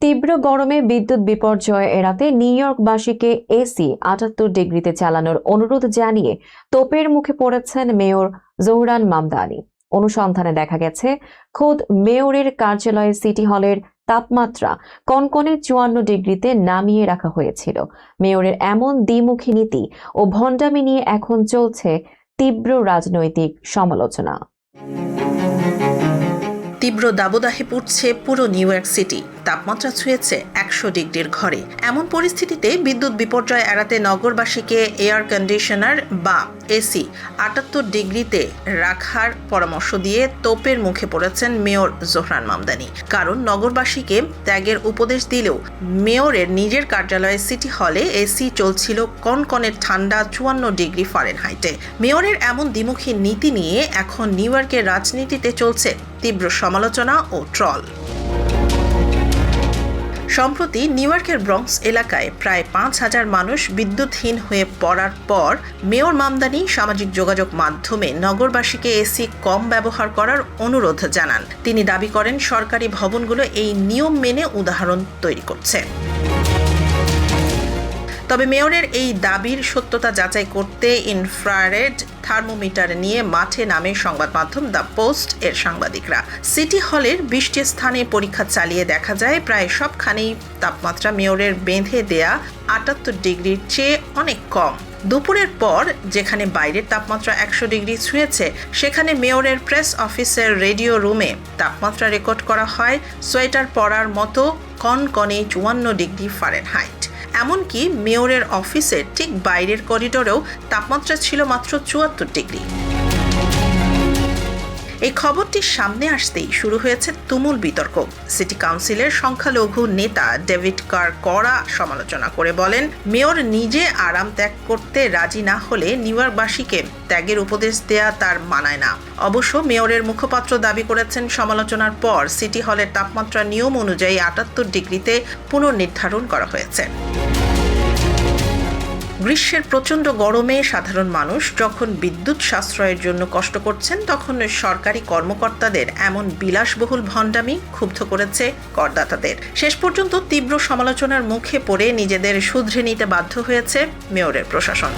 তীব্র গরমে বিদ্যুৎ বিপর্যয় এড়াতে নিউ ইয়র্কবাসীকে এসি ৭৮ ডিগ্রিতে চালানোর অনুরোধ জানিয়ে তোপের মুখে পড়েছেন মেয়র জোহরান মামদানি। অনুসন্ধানে দেখা গেছে, খোদ মেয়রের কার্যালয়ে সিটি হলের তাপমাত্রা কনকনে ৫৪ ডিগ্রিতে নামিয়ে রাখা হয়েছিল। মেয়রের এমন দ্বিমুখী নীতি ও ভণ্ডামি নিয়ে এখন চলছে তীব্র রাজনৈতিক সমালোচনা। তীব্র দাবদাহে পড়ছে পুরো নিউ ইয়র্ক সিটি। তাপমাত্রা ছুঁয়েছে ১০০ ডিগ্রির ঘরে। এমন পরিস্থিতিতে বিদ্যুৎ বিপর্যয় এড়াতে নগরবাসীকে এয়ার কন্ডিশনার বা এসি ৭৮ ডিগ্রিতে রাখার পরামর্শ দিয়ে তোপের মুখে পড়েছেন মেয়র জোহরান মামদানি। কারণ নগরবাসীকে ত্যাগের উপদেশ দিলেও মেয়রের নিজের কার্যালয়ে সিটি হলে এসি চলছিল কনকনে ঠান্ডা ৫৪ ডিগ্রি ফারেনহাইটে। মেয়রের এমন দ্বিমুখী নীতি নিয়ে এখন নিউ ইয়র্কের রাজনীতিতে চলছে তীব্র সমালোচনা ও ট্রল। সম্প্রতি নিউ ইয়র্কের ব্রঙ্কস এলাকায় প্রায় ৫,০০০ মানুষ বিদ্যুৎহীন হয়ে পড়ার পর মেয়র মামদানি সামাজিক যোগাযোগ মাধ্যমে নগরবাসীকে এসি কম ব্যবহার করার অনুরোধ জানান। তিনি দাবি করেন, সরকারি ভবনগুলো এই নিয়ম মেনে উদাহরণ তৈরি করছে। তবে মেয়রের এই দাবির সত্যতা যাচাই করতে ইনফ্রারেড থার্মোমিটার নিয়ে মাঠে নামে সংবাদ মাধ্যম দ্য পোস্ট এর সাংবাদিকরা। সিটি হলের ২০টি স্থানে পরীক্ষা চালিয়ে দেখা যায়, প্রায় সবখানেই তাপমাত্রা মেয়রের বেঁধে দেয়া ৭৮ ডিগ্রির চেয়ে অনেক কম। দুপুরের পর যেখানে বাইরের তাপমাত্রা ১০০ ডিগ্রি ছুঁয়েছে, সেখানে মেয়রের প্রেস অফিসের রেডিও রুমে তাপমাত্রা রেকর্ড করা হয় সোয়েটার পরার মতো কনকনে ৫৪ ডিগ্রি ফারেনহাইট। এমনকি মেয়রের অফিসের ঠিক বাইরের করিডোরেও তাপমাত্রা ছিল মাত্র ৭৪ ডিগ্রি। এই খবরটি সামনে আসতেই শুরু হয়েছে তুমুল বিতর্ক। সিটি কাউন্সিলের সংখ্যালঘু নেতা ডেভিড কার কড়া সমালোচনা করে বলেন, মেয়র নিজে আরাম ত্যাগ করতে রাজি না হলে নিউ ইয়র্কবাসীকে ত্যাগের উপদেশ দেয়া তার মানায় না। অবশ্য মেয়রের মুখপাত্র দাবি করেছেন, সমালোচনার পর সিটি হলের তাপমাত্রা নিয়ম অনুযায়ী ৭৮ ডিগ্রিতে পুনর্নির্ধারণ করা হয়েছে। গ্রীষ্মের প্রচণ্ড গরমে সাধারণ মানুষ যখন বিদ্যুৎ সাশ্রয়ের জন্য কষ্ট করছেন, তখন সরকারি কর্মকর্তাদের এমন বিলাসবহুল ভণ্ডামি ক্ষুব্ধ করেছে করদাতাদের। শেষ পর্যন্ত তীব্র সমালোচনার মুখে পড়ে নিজেদের শুধরে নিতে বাধ্য হয়েছে মেয়রের প্রশাসন।